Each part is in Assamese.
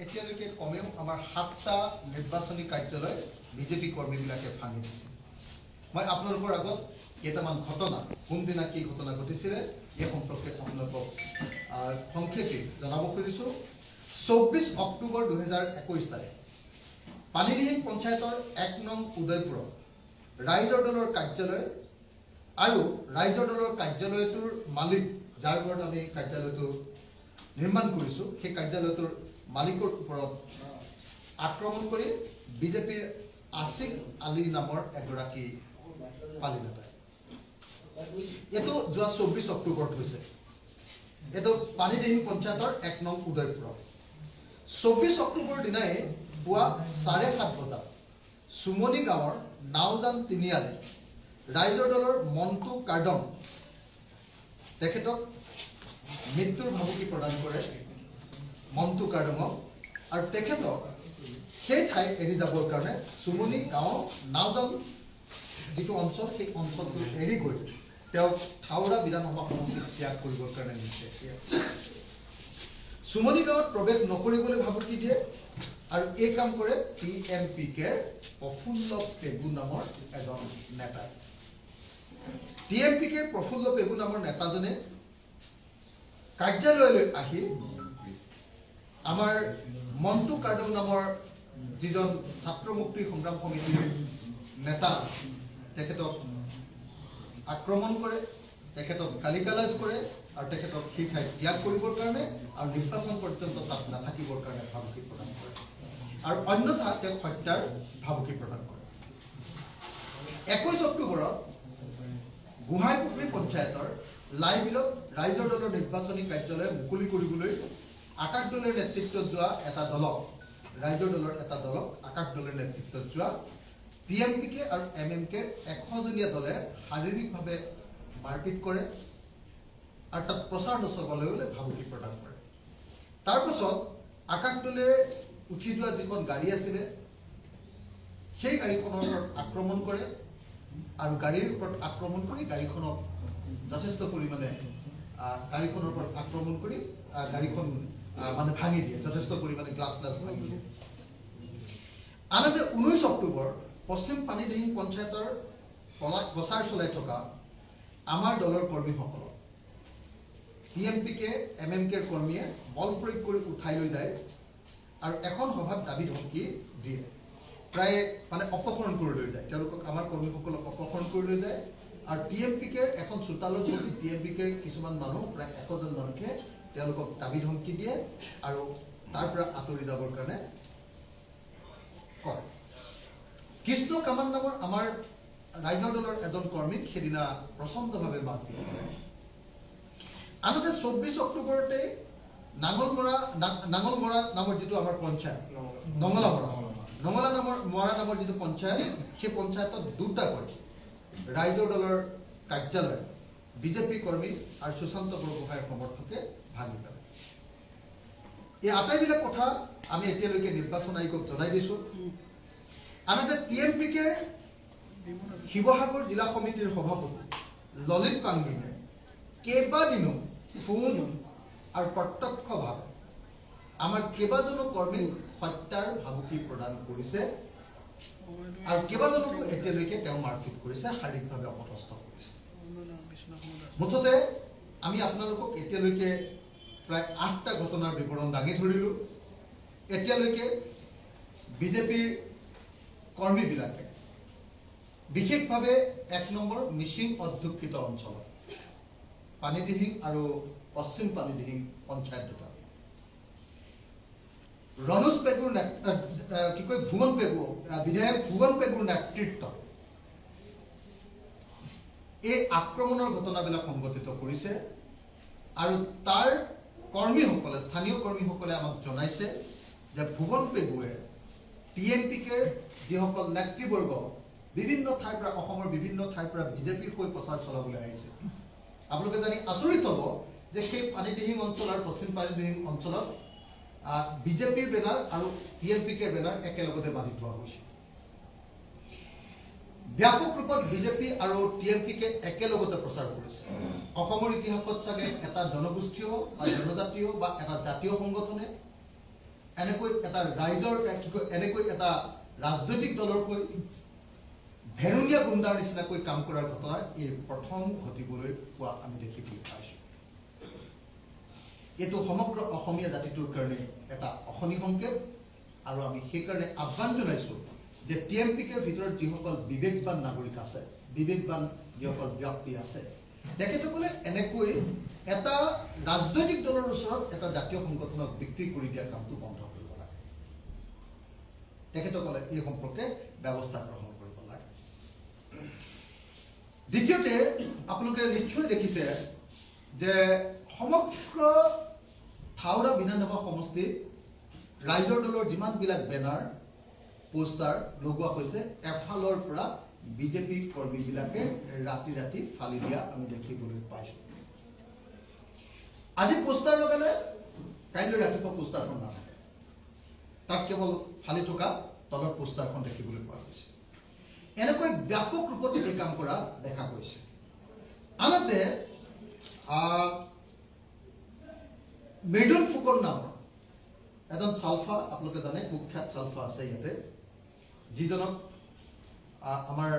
এতিয়ালৈকে কমেও আমাৰ 7টা নিৰ্বাচনী কাৰ্যালয় বিজেপি কৰ্মীবিলাকে ভাঙি দিছে। মই আপোনালোকৰ আগত কেইটামান ঘটনা কোনদিনা কি ঘটনা ঘটিছিলে এই সম্পৰ্কে আপোনালোকক সংক্ষেপে জনাব খুজিছোঁ। 24 অক্টোবৰ 2021 তাৰিখ পানীদিহিং পঞ্চায়তৰ 1 নং উদয়পুৰত ৰাইজৰ দলৰ কাৰ্যালয় আৰু ৰাইজৰ দলৰ কাৰ্যালয়টোৰ মালিক যাৰ ঘৰত আমি কাৰ্যালয়টো নিৰ্মাণ কৰিছোঁ সেই কাৰ্যালয়টোৰ মালিকৰ ওপৰত আক্ৰমণ কৰি বিজেপিৰ আছিক আলী নামৰ এগৰাকী পালি নেতাই এইটো যোৱা 24 অক্টোবৰত হৈছে। এইটো পানীদিহিং পঞ্চায়তৰ 1 নং উদয়পুৰত 24 অক্টোবৰ দিনাই পুৱা 7:30 বজাত সুমনি গাঁৱৰ নাওজান তিনিআলি ৰাইজৰ দলৰ মন্টু কাৰ্ডম তেখেতক মৃত্যুৰ ভাবুকি প্ৰদান কৰে মন্টু কাৰ্ডমক আৰু তেখেতক সেই ঠাই এৰি যাবৰ কাৰণে সুমনি গাঁও নাওজান যিটো অঞ্চল সেই অঞ্চলটো এৰি গৈ তেওঁক থাওৰা বিধানসভা সমষ্টিত ত্যাগ কৰিবৰ কাৰণে নিছে। সুমনি গাঁৱত প্ৰৱেশ নকৰিবলৈ ভাবুকি দিয়ে আৰু এই কাম কৰে TMPK প্ৰফুল্ল পেগু নামৰ এজন নেতাই। TMPK প্ৰফুল্ল পেগু নামৰ নেতাজনে কাৰ্যালয়লৈ আহি আমাৰ মন্টু কাৰ্ডম নামৰ যিজন ছাত্ৰ মুক্তি সংগ্ৰাম সমিতিৰ নেতা তেখেতক আক্ৰমণ কৰে, তেখেতক গালি গালাজ কৰে আৰু তেখেতক সেই ঠাইত ত্যাগ কৰিবৰ কাৰণে আৰু নিৰ্বাচন পৰ্যন্ত তাত নাথাকিবৰ কাৰণে ভাবুকি প্ৰদান কৰে আৰু অন্যথা তেওঁক হত্যাৰ ভাবুকি প্ৰদান কৰে। 21 অক্টোবৰত গোহাঁইপুখুৰী পঞ্চায়তৰ লাইবিলত ৰাইজৰ দলৰ নিৰ্বাচনী কাৰ্যালয় মুকলি কৰিবলৈ আকাশ দলৰ নেতৃত্বত যোৱা এটা দলক ৰাইজৰ দলৰ এটা দলক আকাশ দলৰ নেতৃত্বত যোৱা TMPK আৰু MMK 100জনীয়া দলে শাৰীৰিকভাৱে মাৰপিট কৰে আৰু তাত প্ৰচাৰ নচলাবলৈ ভাবুকি প্ৰদান কৰে। তাৰপাছত আকাশ দলে উঠি যোৱা যিখন গাড়ী আছিলে সেই গাড়ীখনৰ ওপৰত আক্ৰমণ কৰে আৰু গাড়ীৰ ওপৰত আক্ৰমণ কৰি গাড়ীখনক যথেষ্ট পৰিমাণে গাড়ীখনৰ ওপৰত আক্ৰমণ কৰি গাড়ীখন মানে ভাঙি দিয়ে, যথেষ্ট পৰিমাণে গ্লাছ ভাঙি দিয়ে। আনহাতে 19 অক্টোবৰ পশ্চিম পানীদিহিং পঞ্চায়তৰ প্ৰচাৰ চলাই থকা আমাৰ দলৰ কৰ্মীসকলক TMPK MMKৰ কৰ্মীয়ে বল প্ৰয়োগ কৰি উঠাই লৈ যায় আৰু এখন সভাত দাবী ধমকি দিয়ে, প্ৰায় মানে অপহৰণ কৰি লৈ যায়। তেওঁলোকক আমাৰ কৰ্মীসকলক অপহৰণ কৰি লৈ যায় আৰু TMPKৰ এখন চোতালত বহি TMPKৰ কিছুমান মানুহ প্ৰায় 100জন মানুহকে তেওঁলোকক দাবী ধমকি দিয়ে আৰু তাৰ পৰা আঁতৰি যাবৰ কাৰণে কয়। কৃষ্ণ কামান নামৰ আমাৰ ৰাইজৰ দলৰ এজন কৰ্মীক সেইদিনা প্ৰচণ্ডভাৱে মাৰপিট কৰে। আনহাতে 24 অক্টোবৰতে নাঙলমৰা নামৰ যিটো আমাৰ পঞ্চায়ত নঙলা নামৰ যিটো পঞ্চায়ত সেই পঞ্চায়তত দুটাকৈ ৰাইজৰ দলৰ কাৰ্যালয় বিজেপি কৰ্মী আৰু সুশান্ত বৰগোহাঁইৰ সমৰ্থকে ভাঙি পেলায়। এই আটাইবিলাক কথা আমি এতিয়ালৈকে নিৰ্বাচন আয়োগক জনাই দিছোঁ। আনহাতে TMPKৰ শিৱসাগৰ জিলা সমিতিৰ সভাপতি ললিত পাংগিনে কেইবাদিনো ফোন আৰু প্ৰত্যক্ষভাৱে আমাৰ কেইবাজনো কৰ্মীক হত্যাৰ ভাবুকি প্ৰদান কৰিছে আৰু কেইবাজনকো এতিয়ালৈকে তেওঁ মাৰপিট কৰিছে, শাৰীৰিকভাৱে অপদস্থ কৰিছে। মুঠতে আমি আপোনালোকক এতিয়ালৈকে প্ৰায় 8টা ঘটনাৰ বিৱৰণ দাঙি ধৰিলোঁ। এতিয়ালৈকে বিজেপিৰ কৰ্মীবিলাকে বিশেষভাৱে 1 নম্বৰ মিচিং অধ্যুষিত অঞ্চলত পানীদিহিং আৰু পশ্চিম পানীদিহিং পঞ্চায়ত দুটা ৰনোজ পেগুৰ ভুৱন পেগু বিধায়ক ভুৱন পেগুৰ নেতৃত্বত এই আক্ৰমণৰ ঘটনাবিলাক সংঘটিত কৰিছে আৰু তাৰ কৰ্মীসকলে স্থানীয় কৰ্মীসকলে আমাক জনাইছে যে ভুৱন পেগুৱে TMPKৰ যিসকল নেতৃবৰ্গ বিভিন্ন ঠাইৰ পৰা অসমৰ বিভিন্ন ঠাইৰ পৰা বিজেপিৰ হৈ প্ৰচাৰ চলাবলৈ আহিছে। আপোনালোকে জানি আচৰিত হ'ব যে সেই পানীদিহিং অঞ্চল আৰু পশ্চিম পানীদিহিং অঞ্চলত বিজেপিৰ বেনাৰ আৰু TMPKৰ বেনাৰ একেলগতে বান্ধি থোৱা হৈছে। ব্যাপক ৰূপত বিজেপি আৰু TMPকে একেলগতে প্ৰচাৰ কৰিছে। অসমৰ ইতিহাসত চাগে এটা জনগোষ্ঠীয় বা জনজাতীয় বা এটা জাতীয় সংগঠনে এনেকৈ এটা ৰাইজৰ এনেকৈ এটা ৰাজনৈতিক দলৰকৈ ভেৰুঙীয়া গুণ্ডাৰ নিচিনাকৈ কাম কৰাৰ ঘটনা এই প্ৰথম ঘটিবলৈ পোৱা আমি দেখিবলৈ পাইছোঁ। এইটো সমগ্ৰ অসমীয়া জাতিটোৰ কাৰণে এটা অশনি সংকেত, আৰু আমি সেইকাৰণে আহ্বান জনাইছোঁ যে TMPKৰ ভিতৰত যিসকল বিবেকবান নাগৰিক আছে, বিবেকবান যিসকল ব্যক্তি আছে, তেখেতসকলে এনেকৈ এটা ৰাজনৈতিক দলৰ ওচৰত এটা জাতীয় সংগঠনক বিক্ৰী কৰি দিয়া কামটো বন্ধ কৰিব লাগে। তেখেতসকলে এই সম্পৰ্কে ব্যৱস্থা গ্ৰহণ কৰিব লাগে। দ্বিতীয়তে, আপোনালোকে নিশ্চয় দেখিছে যে সমগ্ৰ থাওৰা বিধানসভা সমষ্টিত ৰাইজৰ দলৰ যিমানবিলাক বেনাৰ পোষ্টাৰ লগোৱা হৈছে, এফালৰ পৰা বিজেপি কৰ্মীবিলাকে ৰাতি ৰাতি ফালি দিয়া আমি দেখিবলৈ পাইছোঁ। আজি পোষ্টাৰ লগালে, কাইলৈ ৰাতিপুৱা পোষ্টাৰখন নাথাকে, তাত কেৱল ফালি থকা তলৰ পোষ্টাৰখন দেখিবলৈ পোৱা গৈছে। এনেকৈ ব্যাপক ৰূপত এই কাম কৰা দেখা গৈছে। আনহাতে মৃদুল ফুকন নামৰ এজন চালফা, আপোনালোকে জানে কুখ্যাত চালফা আছে ইয়াতে, যিজনক আমাৰ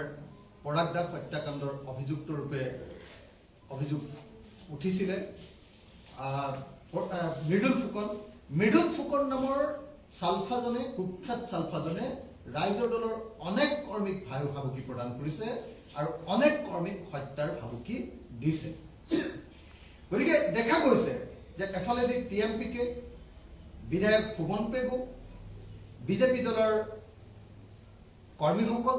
পৰাগ দাস হত্যাকাণ্ডৰ অভিযুক্ত ৰূপে অভিযোগ উঠিছিলে। মৃদুল ফুকন নামৰ চালফাজনে, কুখ্যাত চালফাজনে ৰাইজৰ দলৰ অনেক কৰ্মীক ভাবুকি প্ৰদান কৰিছে আৰু অনেক কৰ্মীক হত্যাৰ ভাবুকি দিছে। গতিকে দেখা গৈছে যে এফালেদি TMPK, বিধায়ক ফুকন পেগু, বিজেপি দলৰ কৰ্মীসকল,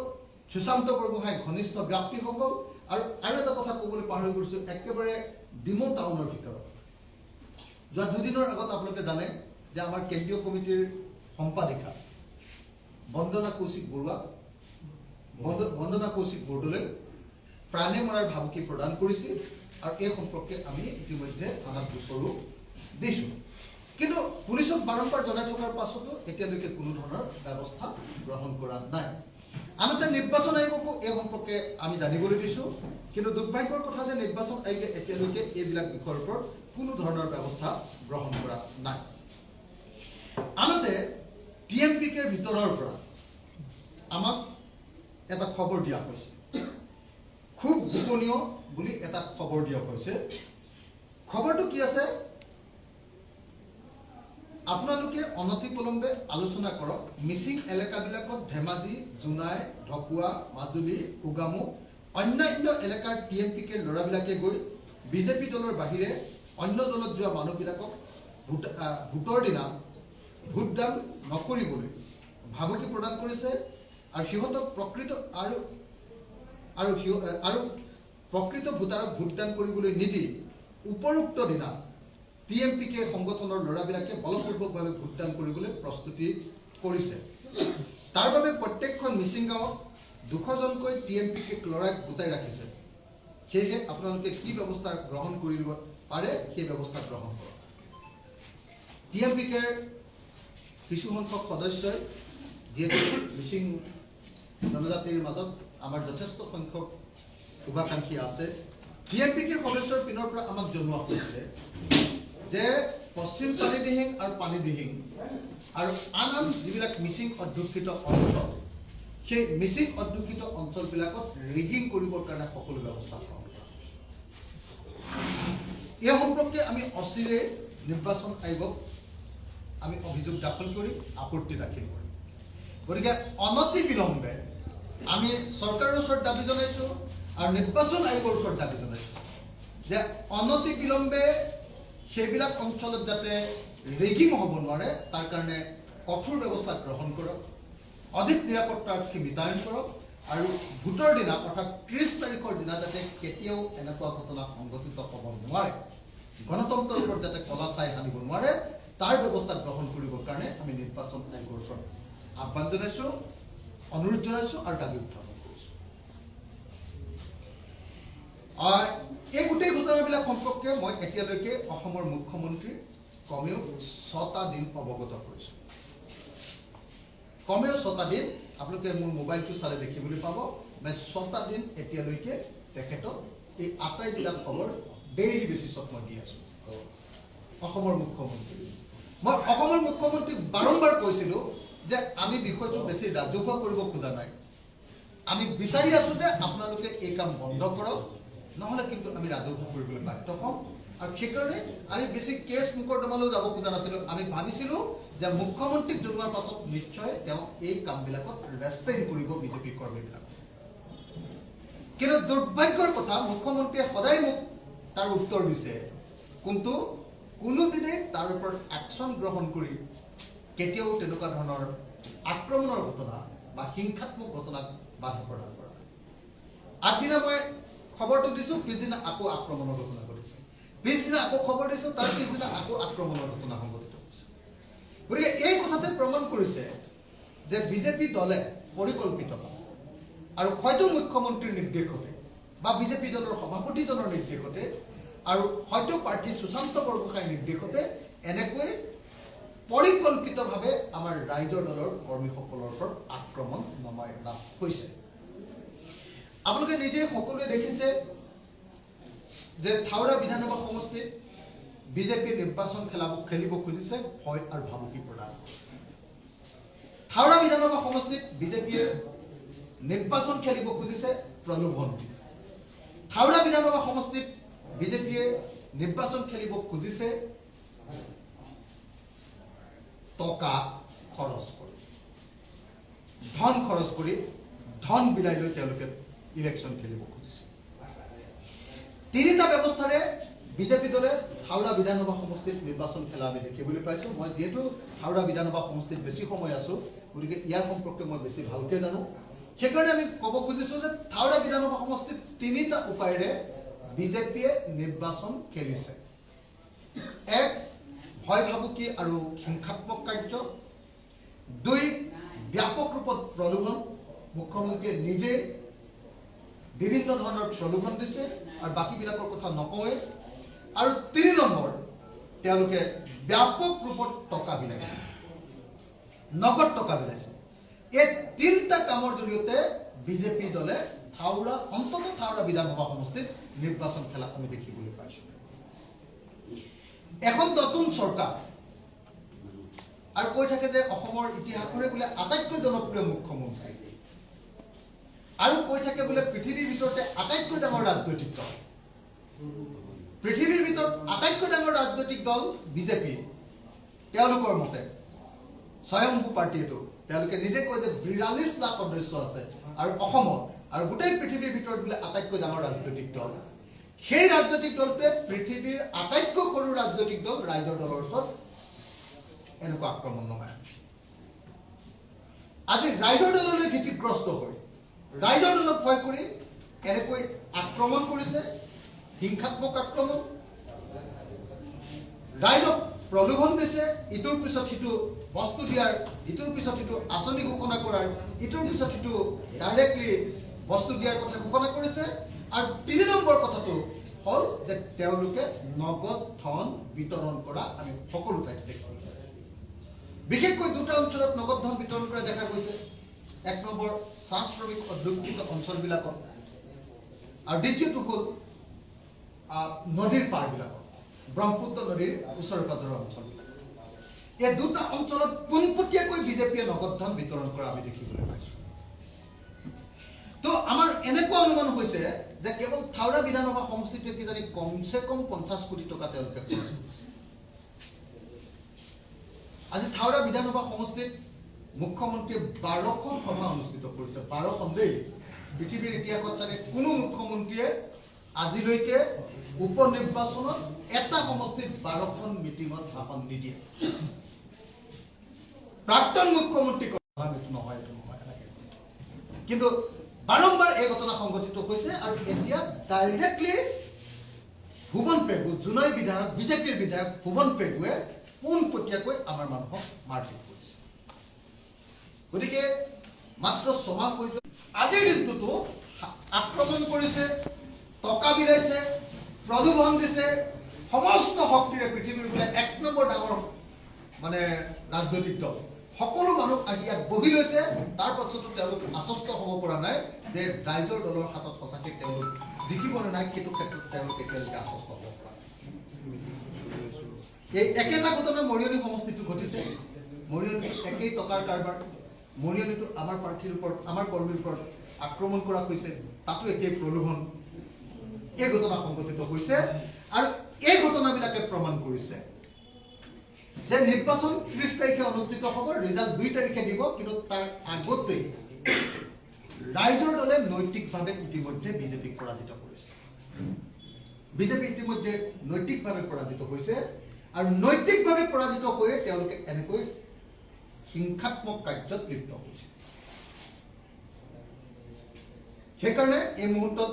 সুশান্ত বৰগোহাঁই ঘনিষ্ঠ ব্যক্তিসকল, আৰু এটা কথা ক'বলৈ পাহৰি গৈছোঁ, একেবাৰে ডিমৌ টাউনৰ ভিতৰত যোৱা দুদিনৰ আগত আপোনালোকে জানে যে আমাৰ কেন্দ্ৰীয় কমিটিৰ সম্পাদিকা বন্দনা কৌশিক বৰদলৈ প্ৰাণে মৰাৰ ভাবুকি প্ৰদান কৰিছিল, আৰু এই সম্পৰ্কে আমি ইতিমধ্যে থানাত গোচৰো দিছোঁ। কিন্তু পুলিচক বাৰম্বাৰ জনাই থকাৰ পাছতো এতিয়ালৈকে কোনো ধৰণৰ ব্যৱস্থা গ্ৰহণ কৰা নাই। আনহাতে নিৰ্বাচন আয়োগকো এই সম্পৰ্কে আমি জানিবলৈ দিছোঁ, কিন্তু দুৰ্ভাগ্যৰ কথা যে নিৰ্বাচন আয়োগে এতিয়ালৈকে এইবিলাক বিষয়ৰ ওপৰত কোনো ধৰণৰ ব্যৱস্থা গ্ৰহণ কৰা নাই। আনহাতে TMPKৰ ভিতৰৰ পৰা আমাক এটা খবৰ দিয়া হৈছে, খুব গোপনীয় বুলি এটা খবৰ দিয়া হৈছে। খবৰটো কি আছে, আপোনালোকে অনতিপলমে আলোচনা কৰক মিচিং এলেকাবিলাকত ধেমাজি, জোনাই, ঢকুৱা, মাজুলী, কুগামুখ, অন্যান্য এলেকাৰ TMPKৰ ল'ৰাবিলাকে গৈ বিজেপি দলৰ বাহিৰে অন্য দলত যোৱা মানুহবিলাকক ভোটৰ দিনা ভোটদান নকৰিবলৈ ভাবুকি প্ৰদান কৰিছে, আৰু সিহঁতক প্ৰকৃত ভোটাৰক ভোটদান কৰিবলৈ নিদি উপৰোক্ত দিনা TMPK সংগঠনৰ ল'ৰাবিলাকে বলপূৰ্বকভাৱে ভোটদান কৰিবলৈ প্ৰস্তুতি কৰিছে। তাৰ বাবে প্ৰত্যেকখন মিচিং গাঁৱত 200জনকৈ TMPK ল'ৰাক গোটাই ৰাখিছে। সেয়েহে আপোনালোকে কি ব্যৱস্থা গ্ৰহণ কৰিব পাৰে সেই ব্যৱস্থা গ্ৰহণ কৰক। TMPKৰ কিছু সংখ্যক সদস্যই, যিহেতু মিচিং জনজাতিৰ মাজত আমাৰ যথেষ্ট সংখ্যক শুভাকাংক্ষী আছে, TMPKৰ সদস্যৰ পিনৰ পৰা আমাক জনোৱা হৈছে যে পশ্চিম পানীদিহিং আৰু পানীদিহিং আৰু আন যিবিলাক মিচিং অধ্যুষিত অঞ্চল, সেই মিচিং অধ্যুষিত অঞ্চলবিলাকত ৰিগিং কৰিবৰ কাৰণে সকলো ব্যৱস্থা গ্ৰহণ কৰা। এই সম্পৰ্কে আমি অচিৰে নিৰ্বাচন আয়োগক আমি অভিযোগ দাখিল কৰি আপত্তি দাখিল কৰিম। গতিকে অনতি বিলম্বে আমি চৰকাৰৰ ওচৰত দাবী জনাইছোঁ আৰু নিৰ্বাচন আয়োগৰ ওচৰত দাবী জনাইছোঁ যে অনতি বিলম্বে সেইবিলাক অঞ্চলত যাতে ৰেগিং হ'ব নোৱাৰে তাৰ কাৰণে কঠোৰ ব্যৱস্থা গ্ৰহণ কৰক, অধিক নিৰাপত্তাৰক্ষী বিতায়ন কৰক, আৰু ভোটৰ দিনা অৰ্থাৎ 30 তাৰিখৰ দিনা যাতে কেতিয়াও এনেকুৱা ঘটনা সংঘটিত হ'ব নোৱাৰে, গণতন্ত্ৰৰ ওপৰত যাতে কলা ছাই আনিব নোৱাৰে, তাৰ ব্যৱস্থা গ্ৰহণ কৰিবৰ কাৰণে আমি নিৰ্বাচন আয়োগৰ ওচৰত আহ্বান জনাইছোঁ, অনুৰোধ জনাইছোঁ আৰু দাবী উত্থাপন কৰিছোঁ। এই গোটেই ঘটনাবিলাক সম্পৰ্কে মই এতিয়ালৈকে অসমৰ মুখ্যমন্ত্ৰী কমেও 6টা দিন অৱগত কৰিছোঁ। কমেও 6টা দিন, আপোনালোকে মোৰ মোবাইলটো চালে দেখিবলৈ পাব, মই 6টা দিন এতিয়ালৈকে তেখেতক এই আটাইবিলাক খবৰ ডেইলি বেচিছত মই দি আছোঁ। অসমৰ মুখ্যমন্ত্ৰী মই অসমৰ মুখ্যমন্ত্ৰীক বাৰম্বাৰ কৈছিলোঁ যে আমি বিষয়টো বেছি ৰাজহুৱা কৰিব খোজা নাই। আমি বিচাৰি আছোঁ যে আপোনালোকে এই কাম বন্ধ কৰক, নহ'লে কিন্তু আমি ৰাজহুৱা কৰিবলৈ বাধ্য হ'ম। আৰু সেইকাৰণে আমি বেছি কেছ মোকৰ্দমালৈও যাব খোজা নাছিলোঁ। আমি ভাবিছিলোঁ যে মুখ্যমন্ত্ৰীক জনোৱাৰ পাছত নিশ্চয় তেওঁ এই কামবিলাকত ৰেষ্ট্ৰেইন কৰিব বিজেপি কৰ্মীবিলাক। কিন্তু দুৰ্ভাগ্যৰ কথা, মুখ্যমন্ত্ৰীয়ে সদায় মোক তাৰ উত্তৰ দিছে, কিন্তু কোনোদিনেই তাৰ ওপৰত একশ্যন গ্ৰহণ কৰি কেতিয়াও তেনেকুৱা ধৰণৰ আক্ৰমণৰ ঘটনা বা হিংসাত্মক ঘটনাক বাধা প্ৰদান কৰা নাই। আগদিনা মই খবৰটো দিছোঁ, পিছদিনা আকৌ আক্ৰমণৰ ঘটনা ঘটিছে, পিছদিনা আকৌ খবৰ দিছোঁ, তাৰ পিছদিনা আকৌ আক্ৰমণৰ ঘটনা সংঘটিত হৈছে। গতিকে এই কথাতে প্ৰমাণ কৰিছে যে বিজেপি দলে পৰিকল্পিতভাৱে আৰু হয়তো মুখ্যমন্ত্ৰীৰ নিৰ্দেশতে বা বিজেপি দলৰ সভাপতিজনৰ নিৰ্দেশতে আৰু হয়তো প্ৰাৰ্থী সুশান্ত বৰগোহাঁইৰ নিৰ্দেশতে এনেকৈ পৰিকল্পিতভাৱে আমাৰ ৰাইজৰ দলৰ কৰ্মীসকলৰ ওপৰত আক্ৰমণ নমাই অনা হৈছে। আপোনালোকে নিজে সকলোৱে দেখিছে যে থাওৰা বিধানসভা সমষ্টিত বিজেপিয়ে নিৰ্বাচন খেলিব খুজিছে ভয় আৰু ভাবুকি প্ৰদান। থাওৰা বিধানসভা সমষ্টিত বিজেপিয়ে নিৰ্বাচন খেলিব খুজিছে প্ৰলোভন দি। থাওৰা বিধানসভা সমষ্টিত বিজেপিয়ে নিৰ্বাচন খেলিব খুজিছে টকা খৰচ কৰি, ধন খৰচ কৰি, ধন বিলাই লৈ তেওঁলোকে ইলেকশ্যন খেলিব খুজিছে। তিনিটা ব্যৱস্থাৰে বিজেপি দলে থাওৰা বিধানসভা সমষ্টিত নিৰ্বাচন খেলা আমি দেখিবলৈ পাইছোঁ। মই যিহেতু থাওৰা বিধানসভা সমষ্টিত বেছি সময় আছোঁ, গতিকে ইয়াৰ সম্পৰ্কে মই বেছি ভালকৈ জানো। সেইকাৰণে আমি ক'ব খুজিছোঁ যে থাওৰা বিধানসভা সমষ্টিত তিনিটা উপায়েৰে বিজেপিয়ে নিৰ্বাচন খেলিছে। এক, ভয় ভাবুকি আৰু হিংসাত্মক কাৰ্য। দুই, ব্যাপক ৰূপত প্ৰলোভন। মুখ্যমন্ত্ৰীয়ে নিজে বিভিন্ন ধৰণৰ প্ৰলোভন দিছে আৰু বাকীবিলাকৰ কথা নকওঁৱে। আৰু ৩ নম্বৰ, তেওঁলোকে ব্যাপক ৰূপত টকা বিলাইছে, নগদ টকা বিলাইছে। এই তিনিটা কামৰ জৰিয়তে বিজেপি দলে অন্ততঃ থাওৰা বিধানসভা সমষ্টিত নিৰ্বাচন খেলা আমি দেখিবলৈ পাইছোঁ। এখন নতুন চৰকাৰ আৰু কৈ থাকে যে অসমৰ ইতিহাসৰে বোলে আটাইতকৈ জনপ্ৰিয় মুখ্যমন্ত্ৰী, আৰু কৈ থাকে বোলে পৃথিৱীৰ ভিতৰতে আটাইতকৈ ডাঙৰ ৰাজনৈতিক দল। পৃথিৱীৰ ভিতৰত আটাইতকৈ ডাঙৰ ৰাজনৈতিক দল বিজেপি। তেওঁলোকৰ মতে স্বয়ম্ভু পাৰ্টীটো তেওঁলোকে নিজে কয় যে ৪২ লাখ সদস্য আছে আৰু অসমত আৰু গোটেই পৃথিৱীৰ ভিতৰত বোলে আটাইতকৈ ডাঙৰ ৰাজনৈতিক দল। সেই ৰাজনৈতিক দলটোৱে পৃথিৱীৰ আটাইতকৈ সৰু ৰাজনৈতিক দল ৰাইজৰ দলৰ ওচৰত এনেকুৱা আক্ৰমণ নমায়। আজি ৰাইজৰ দললৈ ভীতিগ্ৰস্ত হৈ, ৰাইজৰ দলক ভয় কৰি এনেকৈ আক্ৰমণ কৰিছে, হিংসাত্মক আক্ৰমণ। ৰাইজক প্ৰলোভন দিছে, ইটোৰ পিছত সিটো বস্তু দিয়াৰ, ইটোৰ পিছত সিটো আঁচনি ঘোষণা কৰাৰ, ইটোৰ পিছত সিটো ডাইৰেক্টলি বস্তু দিয়াৰ কথা ঘোষণা কৰিছে। আৰু ৩ নম্বৰ কথাটো হ'ল যে তেওঁলোকে নগদ ধন বিতৰণ কৰা আমি সকলো ঠাইতে দেখিছোঁ। বিশেষকৈ 2টা অঞ্চলত নগদ ধন বিতৰণ কৰা দেখা গৈছে। ১ নম্বৰ, চাহ শ্ৰমিক অধ্যুষিত অঞ্চলবিলাকত, আৰু দ্বিতীয়টো হ'ল নদীৰ পাৰবিলাকত, ব্ৰহ্মপুত্ৰ নদীৰ ওচৰে পাজৰৰ অঞ্চলবিলাক। এই 2টা অঞ্চলত পোনপটীয়াকৈ বিজেপিয়ে নগদ ধন বিতৰণ কৰা আমি দেখিবলৈ পাইছোঁ। তো আমাৰ এনেকুৱা অনুমান হৈছে যে কেৱল থাওৰা বিধানসভা সমষ্টিতে কিজানি কমচে কম 50 কোটি টকা তেওঁলোকে খৰচ কৰিছে। আজি থাওৰা বিধানসভা সমষ্টিত মুখ্যমন্ত্ৰীয়ে 12খন সভা অনুষ্ঠিত কৰিছে। 12খন দেই। পৃথিৱীৰ ইতিহাসত চাগে কোনো মুখ্যমন্ত্ৰীয়ে আজিলৈকে উপ নিৰ্বাচনত এটা সমষ্টিত 12খন মিটিঙত ভাষণ নিদিয়ে। প্ৰাক্তন মুখ্যমন্ত্ৰী নহয়, কিন্তু বাৰম্বাৰ এই ঘটনা সংঘটিত হৈছে। আৰু এতিয়া ডাইৰেক্টলি ভুৱন পেগু, জোনাই বিধায়ক, বিজেপিৰ বিধায়ক ভুৱন পেগুৱে পোনপটীয়াকৈ আমাৰ মানুহক মাৰপিট কৰিছে। গতিকে মাত্ৰ 6 মাহ হৈ যোৱা আজিৰ দিনটোতো আক্ৰমণ কৰিছে, টকা বিলাইছে, প্ৰলোভন দিছে, সমস্ত শক্তিৰে পৃথিৱীৰ বোলে 1 নম্বৰ ডাঙৰ ৰাজনৈতিক দল সকলো মানুহ আহি ইয়াত বহি লৈছে। তাৰ পাছতো তেওঁলোক আশ্বস্ত হ'ব পৰা নাই যে ৰাইজৰ দলৰ হাতত সঁচাকৈ তেওঁলোক জিকিব নে নাই, সেইটো ক্ষেত্ৰত তেওঁলোক এতিয়ালৈকে আশ্বস্ত হ'ব পৰা নাই। এই একেটা ঘটনা মৰিয়নি সমষ্টিটো ঘটিছে। মৰিয়নি একেই টকাৰ কাৰবাৰ, মৰিয়নিটো আমাৰ প্ৰাৰ্থীৰ ওপৰত, আমাৰ কৰ্মীৰ ওপৰত আক্ৰমণ কৰা হৈছে, তাতো একেই প্ৰলোভন। এই ঘটনা সংঘটিত হৈছে আৰু এই ঘটনাবিলাকে প্ৰমাণ কৰিছে যে নিৰ্বাচন 30 তাৰিখে অনুষ্ঠিত হ'ব, ৰিজাল্ট 2 তাৰিখে দিব, কিন্তু তাৰ আগতেই ৰাইজৰ দলে নৈতিকভাৱে ইতিমধ্যে বিজেপিক পৰাজিত কৰিছে। বিজেপি ইতিমধ্যে নৈতিকভাৱে পৰাজিত হৈছে আৰু নৈতিকভাৱে পৰাজিত হৈয়ে তেওঁলোকে এনেকৈ হিংসাত্মক কাৰ্যত লিপ্ত হৈছে। সেইকাৰণে এই মুহূৰ্তত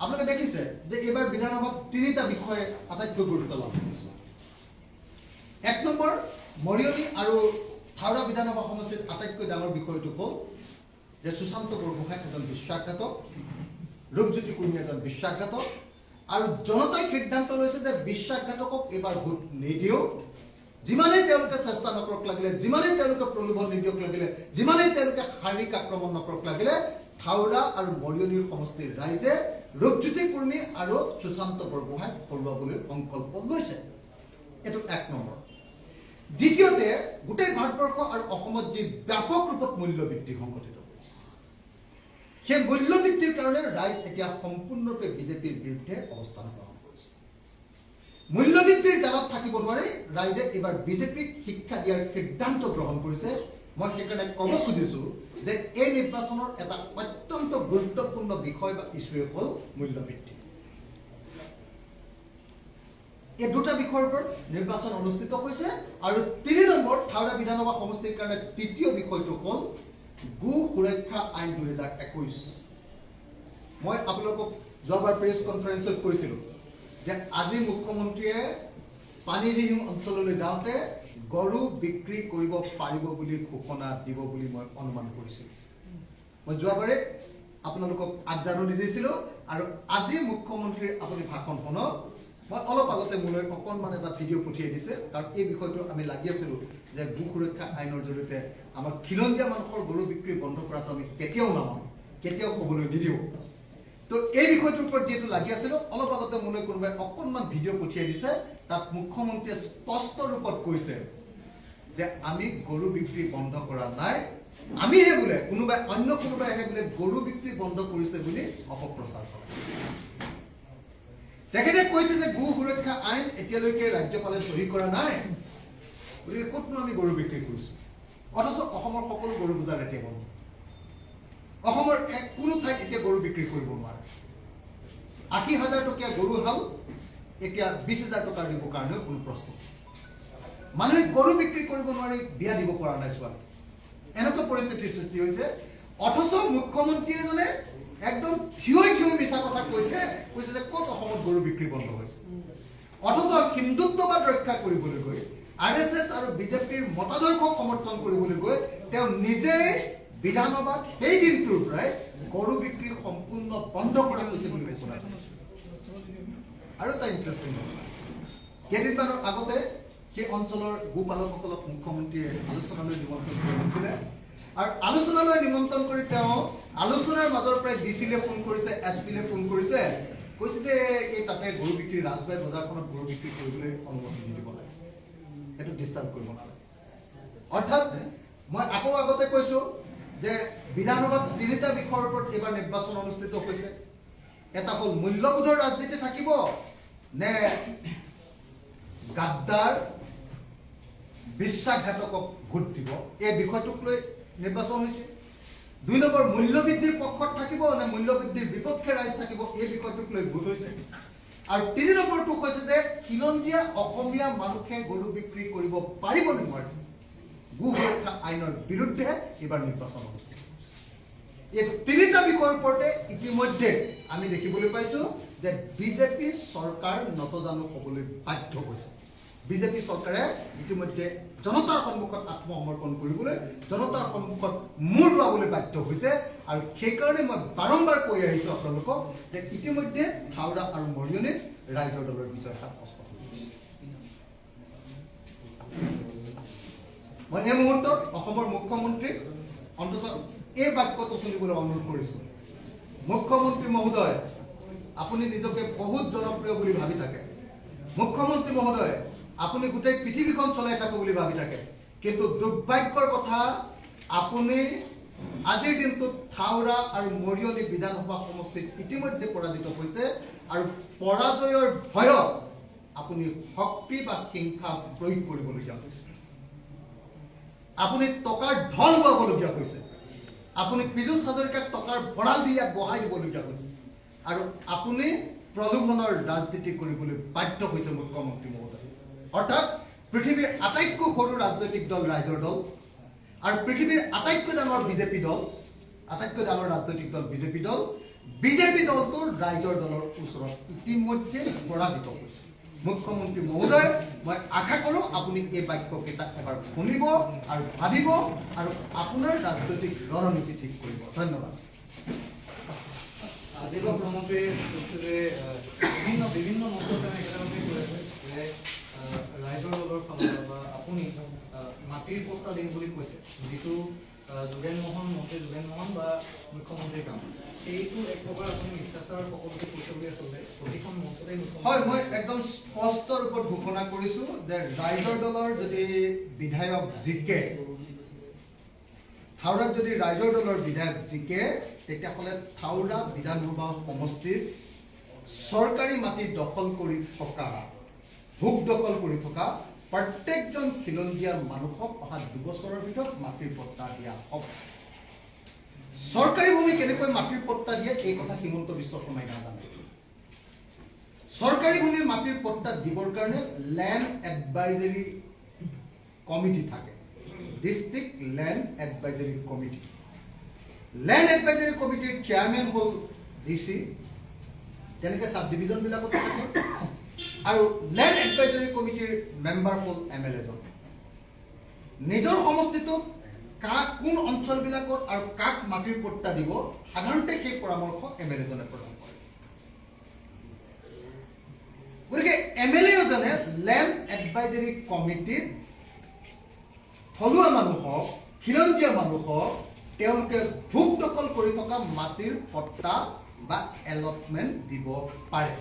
আপোনালোকে দেখিছে যে এইবাৰ বিধানসভাত 3টা বিষয়ে আটাইতকৈ গুৰুত্ব লাভ কৰিছে। 1 নম্বৰ, মৰিয়নি আৰু থাওৰা বিধানসভা সমষ্টিত আটাইতকৈ ডাঙৰ বিষয়টো হ'ল যে সুশান্ত বৰগোহাঁই এজন বিশ্বাসঘাতক, ৰূপজ্যোতি কুৰ্মী এজন বিশ্বাসঘাতক, আৰু জনতাই সিদ্ধান্ত লৈছে যে বিশ্বাসঘাতকক এইবাৰ ভোট নিদিওঁ। যিমানেই তেওঁলোকে চেষ্টা নকৰক লাগিলে, যিমানেই তেওঁলোকে প্ৰলোভন নিদিয়ক লাগিলে, যিমানেই তেওঁলোকে শাৰীৰিক আক্ৰমণ নকৰক লাগিলে, থাওৰা আৰু মৰিয়নিৰ সমষ্টিৰ ৰাইজে ৰূপজ্যোতি কুৰ্মী আৰু সুশান্ত বৰগোহাঁইক হৰুৱাবলৈ সংকল্প লৈছে। এইটো 1 নম্বৰ। দ্বিতীয়তে, গোটেই ভাৰতবৰ্ষ আৰু অসমত যি ব্যাপক ৰূপত মূল্যবৃদ্ধি সংঘটিত কৰিছে, সেই মূল্যবৃদ্ধিৰ কাৰণে ৰাইজ এতিয়া সম্পূৰ্ণৰূপে বিজেপিৰ বিৰুদ্ধে অৱস্থান গ্ৰহণ কৰিছে। মূল্যবৃদ্ধিৰ জালত থাকিব নোৱাৰি ৰাইজে এইবাৰ বিজেপিক শিক্ষা দিয়াৰ সিদ্ধান্ত গ্ৰহণ কৰিছে। মই সেইকাৰণে ক'ব খুজিছোঁ যে এই নিৰ্বাচনৰ এটা অত্যন্ত গুৰুত্বপূৰ্ণ বিষয় বা ইছ্যুৱে হ'ল মূল্যবৃদ্ধি। এই 2টা বিষয়ৰ ওপৰত নিৰ্বাচন অনুষ্ঠিত হৈছে। আৰু 3 নম্বৰ, থাওৰা বিধানসভা সমষ্টিৰ কাৰণে 3য় বিষয়টো হ'ল গো সুৰক্ষা আইন 2021। মই আপোনালোকক যোৱাবাৰ প্ৰেছ কনফাৰেন্সত কৈছিলোঁ যে আজি মুখ্যমন্ত্ৰীয়ে পানীদিহিং অঞ্চললৈ যাওঁতে গৰু বিক্ৰী কৰিব পাৰিব বুলি ঘোষণা দিব বুলি মই অনুমান কৰিছিলোঁ। মই যোৱাবাৰে আপোনালোকক আগজাননী দিছিলোঁ আৰু আজি মুখ্যমন্ত্ৰীৰ আপুনি ভাষণ শুনক। মই অলপ আগতে মোলৈ অকণমান এটা ভিডিঅ' পঠিয়াই দিছে, কাৰণ এই বিষয়টো আমি লাগি আছিলোঁ যে গো সুৰক্ষা আইনৰ জৰিয়তে আমাৰ খিলঞ্জীয়া মানুহৰ গৰু বিক্ৰী বন্ধ কৰাটো আমি কেতিয়াও নামানো, কেতিয়াও ক'বলৈ নিদিওঁ। তো এই বিষয়টোৰ ওপৰত যিহেতু লাগি আছিলোঁ, অলপ আগতে মোলৈ কোনোবাই অকণমান ভিডিঅ' পঠিয়াই দিছে। তাত মুখ্যমন্ত্ৰীয়ে স্পষ্ট ৰূপত কৈছে যে আমি গৰু বিক্ৰী বন্ধ কৰা নাই, আমিহে বোলে কোনোবাই অন্য কোনোবাইহে বোলে গৰু বিক্ৰী বন্ধ কৰিছে বুলি অপপ্ৰচাৰ কৰে। তেখেতে কৈছে যে গো সুৰক্ষা আইন এতিয়ালৈকে ৰাজ্যপালে চহী কৰা নাই, গতিকে ক'তনো আমি গৰু বিক্ৰী কৰিছোঁ। অথচ অসমৰ সকলো গৰু বজাৰ এতিয়া বন্ধ। অসমৰ কোনো ঠাইত এতিয়া গৰু বিক্ৰী কৰিব নোৱাৰে। 80,000 টকীয়া গৰু হাল এতিয়া 20,000 টকা দিবৰ কাৰণেও কোনো প্ৰস্তুত। মানুহে গৰু বিক্ৰী কৰিব নোৱাৰি বিয়া দিব পৰা নাই ছোৱালী, এনেকুৱা পৰিস্থিতিৰ সৃষ্টি হৈছে। অথচ মুখ্যমন্ত্ৰী এজনে একদম থিয় মিছা কথা কৈছে যে ক'ত অসমত গৰু বিক্ৰী বন্ধ হৈছে। অথচ হিন্দুত্ববাদ ৰক্ষা কৰিবলৈ গৈ, RSS আৰু বিজেপিৰ মতাদৰ্শক সমৰ্থন কৰিবলৈ গৈ তেওঁ নিজেই বিধানসভাত সেই দিনটোৰ পৰাই গৰু বিক্ৰী সম্পূৰ্ণ বন্ধ কৰা হৈছে বুলি ঘোষণা কৰিছে। আৰু এটা ইণ্টাৰেষ্টিং কথা, কেইদিনমানৰ আগতে সেই অঞ্চলৰ গোপালকসকলক মুখ্যমন্ত্ৰীয়ে আলোচনালৈ নিমন্ত্ৰণ কৰিছিলে আৰু আলোচনালৈ নিমন্ত্ৰণ কৰি তেওঁ আলোচনাৰ মাজৰ পৰাই DCলৈ ফোন কৰিছে, SPলৈ ফোন কৰিছে, কৈছে যে এই তাতে গৰু বিক্ৰী ৰাজবাই বজাৰখনত গৰু বিক্ৰী কৰিবলৈ অনুমতি দিব লাগে, সেইটো ডিষ্টাৰ্ব কৰিব নালাগে। অৰ্থাৎ মই আকৌ আগতে কৈছোঁ যে বিধানসভাত 3টা বিষয়ৰ ওপৰত এইবাৰ নিৰ্বাচন অনুষ্ঠিত হৈছে। এটা হ'ল মূল্যবোধৰ ৰাজনীতি থাকিব নে গাদ্দাৰ বিশ্বাসঘাতকক ভোট দিব, এই বিষয়টোক লৈ নিৰ্বাচন হৈছে। 2 নম্বৰ, মূল্যবৃদ্ধিৰ পক্ষত থাকিব নে মূল্যবৃদ্ধিৰ বিপক্ষে ৰাইজ থাকিব, এই বিষয়টোক লৈ ভোট হৈছে। আৰু 3 নম্বৰটো হৈছে যে খিলঞ্জীয়া অসমীয়া মানুহে গৰু বিক্ৰী কৰিব পাৰিব নে নোৱাৰিব, গো সুৰক্ষা আইনৰ বিৰুদ্ধে এইবাৰ নিৰ্বাচন অনুষ্ঠিত হৈছে। এই 3টা বিষয়ৰ ওপৰতে ইতিমধ্যে আমি দেখিবলৈ পাইছোঁ যে বিজেপি চৰকাৰ নতজানু হ'বলৈ বাধ্য হৈছে। বিজেপি চৰকাৰে ইতিমধ্যে জনতাৰ সন্মুখত আত্মসমৰ্পণ কৰিবলৈ, জনতাৰ সন্মুখত মূৰ দোৱাবলৈ বাধ্য হৈছে। আৰু সেইকাৰণে মই বাৰম্বাৰ কৈ আহিছোঁ আপোনালোকক যে ইতিমধ্যে থাওৰা আৰু মৰিয়নিত ৰাইজৰ দলৰ বিজয় সাব্যস্ত হৈছে। মই এই মুহূৰ্তত অসমৰ মুখ্যমন্ত্ৰীক অন্ততঃ এই বাক্যটো শুনিবলৈ অনুৰোধ কৰিছোঁ। মুখ্যমন্ত্ৰী মহোদয়, আপুনি নিজকে বহুত জনপ্ৰিয় বুলি ভাবি থাকে। মুখ্যমন্ত্ৰী মহোদয়, আপুনি গোটেই পৃথিৱীখন চলাই থাকো বুলি ভাবি থাকে কিন্তু দুৰ্ভাগ্যৰ কথা আপুনি আজিৰ দিনটোত থাউৰা আৰু মৰিয়নি বিধানসভা সমষ্টিত ইতিমধ্যে পৰাজিত হৈছে আৰু পৰাজয়ৰ ভয়ত আপুনি শক্তি বা হিংসা প্ৰয়োগ কৰিবলগীয়া হৈছে আপুনি টকাৰ ঢল হোৱাবলগীয়া হৈছে আপুনি পীযুষ হাজৰিকাক টকাৰ ভঁৰাল দি ইয়াক বহাই দিবলগীয়া হৈছে আৰু আপুনি প্ৰলোভনৰ ৰাজনীতি কৰিবলৈ বাধ্য হৈছে মুখ্যমন্ত্ৰী মহোদয় অৰ্থাৎ পৃথিৱীৰ আটাইতকৈ সৰু ৰাজনৈতিক দল ৰাইজৰ দল আৰু পৃথিৱীৰ আটাইতকৈ ডাঙৰ বিজেপি দল আটাইতকৈ ডাঙৰ ৰাজনৈতিক দল বিজেপি দলটো ৰাইজৰ দলৰ ওচৰত ইতিমধ্যে পৰাজিত হৈছে মুখ্যমন্ত্ৰী মহোদয় মই আশা কৰোঁ আপুনি এই বাক্যকেইটা এবাৰ শুনিব আৰু ভাবিব আৰু আপোনাৰ ৰাজনৈতিক ৰণনীতি ঠিক কৰিব ধন্যবাদ আজি মুখ্যমন্ত্ৰীয়ে কৈছে যে বিভিন্ন মঞ্চত একেলগে কৈ আছে যে ৰাইজৰ দলৰ ফালৰ বা আপুনি মাটিৰ পট্টা দিম বুলি কৈছে যিটো মন্ত্ৰী যোগেন মোহন বা মুখ্যমন্ত্ৰীৰ কাম সেইটো এক প্ৰকাৰ আপুনি মিথ্যাচাৰ সকলোকে কৈছে বুলি আচলতে প্ৰতিখন মঞ্চতে হয় মই একদম স্পষ্ট ৰূপত ঘোষণা কৰিছোঁ যে ৰাইজৰ দলৰ যদি বিধায়ক জিকে থাউৰাত যদি ৰাইজৰ দলৰ বিধায়ক জিকে তেতিয়াহ'লে থাউৰা বিধানসভা সমষ্টিৰ চৰকাৰী মাটি দখল কৰি থকা ভোগ দখল কৰি থকা প্ৰত্যেকজন খিলঞ্জীয়া মানুহক অহা 2 বছৰৰ ভিতৰত মাটিৰ পট্টা দিয়া হ'ব চৰকাৰী ভূমি কেনেকৈ মাটিৰ পট্টা দিয়ে এই কথা হিমন্ত বিশ্ব শৰ্মাই নাজানে চৰকাৰী ভূমি মাটিৰ পট্টা দিবৰ কাৰণে ল্যান্ড এডভাইজৰী কমিটি থাকে district land advisory committee land advisory কমিটিৰ চেয়াৰম্যান হ'ল ডিসি তেনেকৈ সাব ডিভিজন বিলাকত থাকে আৰু ল্যান্ড এডভাইজৰী কমিটিৰ মেম্বাৰ হ'ল এমএলএ জন নিজৰ সমষ্টিটোত কোন অঞ্চলবিলাকত আৰু কাক মাটিৰ পট্টা দিব সাধাৰণতে সেই পৰামৰ্শ এমএলএ জনে প্ৰদান কৰে গতিকে এমএলএ জনে ল্যান্ড এডভাইজৰী কমিটিত থলুৱা মানুহক খিলঞ্জীয়া মানুহক তেওঁলোকে ভোগ দখল কৰি থকা মাটিৰ পট্টা বা এলটমেণ্ট দিব পাৰে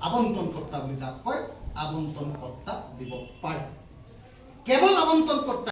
আবণ্টন পট্টা বুলি যাক কয় আবণ্টন পট্টা দিব পাৰে কেৱল আবণ্টন পট্টা